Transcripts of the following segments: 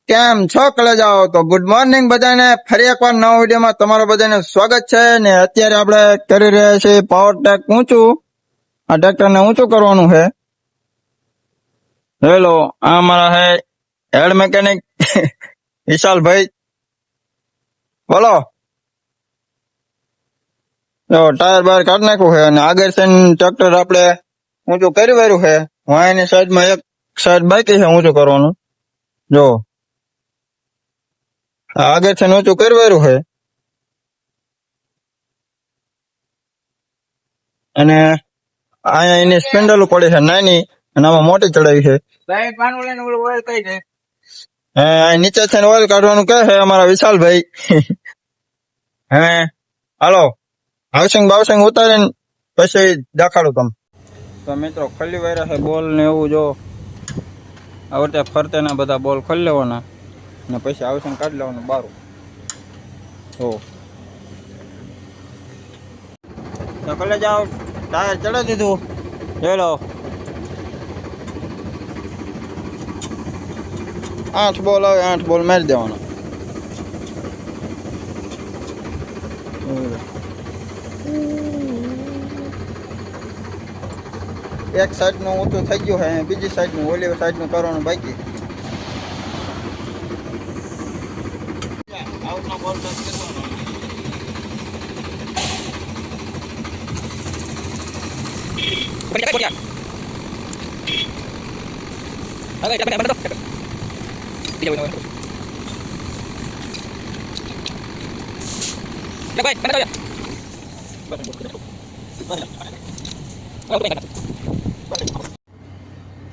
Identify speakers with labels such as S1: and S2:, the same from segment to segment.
S1: કેમ છો કલેજાઓ? તો ગુડ મોર્નિંગ બધાને. ફરી એકવાર નવા વિડીયોમાં તમારા બધાને સ્વાગત છે. ને અત્યારે આપણે કરી રહ્યા છીએ પાવર ટેક ઊંચું. આ ટ્રેક્ટરને ઊંચું કરવાનું છે. હેલો, આ મારા હે હેડ મેકેનિક વિશાલભાઈ. બોલો. જો ટાયર બાર કાઢી નાખ્યું છે અને આગળ છે ટ્રેક્ટર આપણે ઊંચું કરી વાર્યું છે. વાયની સાઈડમાં એક સાઈડ બાકી છે ઊંચું કરવાનું. જો આગળ છે ઊંચું કરવાનું છે અને અહીંયા એની સ્પિન્ડલ પડી છે નાની અને આમાં મોટી ચડાવી છે. નીચે છે ઓઇલ કાઢવાનું કહે છે અમારા વિશાલભાઈ. હે હાલો, હાઉસિંગ બાઉસિંગ ઉતારીને પછી દેખાડું તમે. તો મિત્રો ખોલી વાયરા છે બોલ ને એવું. જો આવડતે ફરતે ના બધા બોલ ખોલી લેવાના ને પછી હાઉસિંગ કાઢી લેવાનું બારું. તો કલે જાઓ, ટાયર ચડાવી દીધું. જોઈ લો 8 બોલ આવે, 8 બોલ મારી દેવાનો. એક સાઈડ નું ઊંચું થઈ ગયું છે, બીજી સાઈડ નું ઓલી સાઈડ નું કરવાનું બાકી.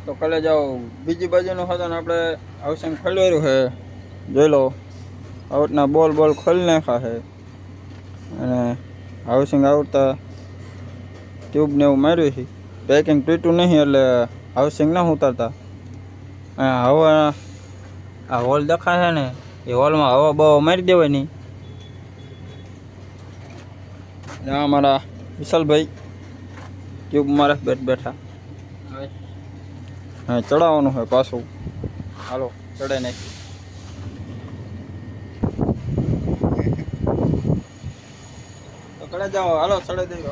S1: તો કલે જાઓ બીજી બાજુનું હતું ને આપણે હાઉસિંગ ખોલવાનું છે. જોઈ લો આઉટના બોલ બોલ ખોલી નાખ્યા છે અને હાઉસિંગ આવતા ટ્યુબ ને એવું માર્યું છે. પેકિંગ તૂટ્યું નહીં એટલે હાઉસિંગ ના ઉતારતા. હવા આ હોલ દેખાય છે ને એ હોલમાં હવા બવા મારી દેવાની. આ મારા વિશાલભાઈ ટ્યુબ મારે બેઠા. હા ચડાવવાનું હોય પાછું. હાલો ચડાઈ નાખી. તો કડે જાઓ, હાલો ચડાઈ દઈ.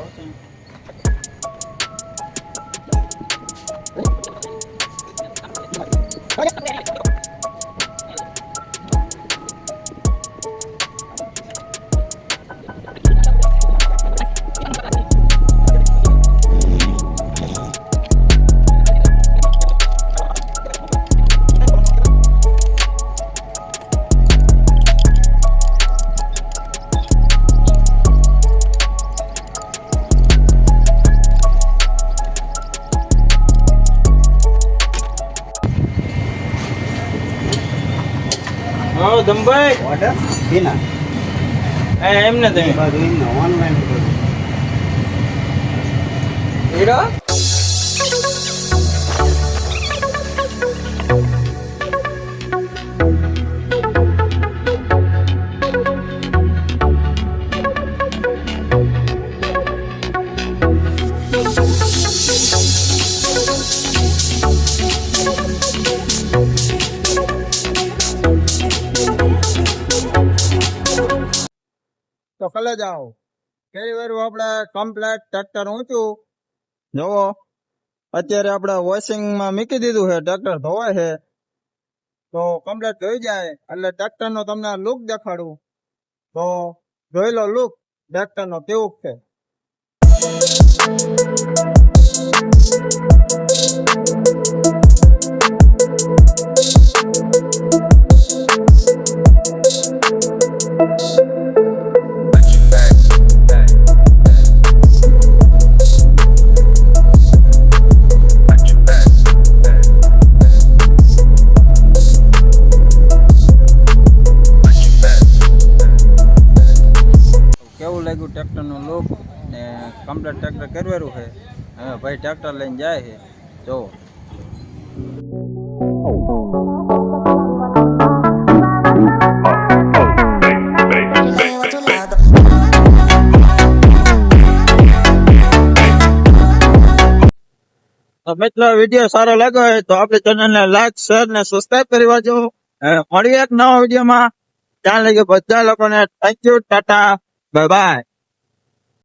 S1: દમભાઈ ઓર્ડર કેના એમને તમે બધું એમને ઓનલાઈન કરો એડા. તો કલે જાઓ કેરી વારું આપણે કમ્પ્લેટ ટ્રેક્ટર ઊંચું. જોવો અત્યારે આપણે વોશિંગમાં મૂકી દીધું છે. ટ્રેક્ટર ધોવાય છે તો કમ્પ્લેટ ધોઈ જાય એટલે ટ્રેક્ટરનો તમને લુક દેખાડું. તો જોઈ લો લુક ટ્રેક્ટરનો કેવું છે. કેવું લાગ્યું ટ્રેક્ટરનું લુક ને કમ્પ્લીટ ટ્રેક્ટર કરવેરું છે. હવે ભાઈ ટ્રેક્ટર લઈને જાય છે. જો મિત્રો વિડીયો સારો લાગ્યો હોય તો આપણી ચેનલને લાઈક શેર ને સબસ્ક્રાઇબ કરી વાજો મળીએ એક નવા વિડીયોમાં. ત્યાં લગી બધા લોકોને thank you, Tata, bye bye.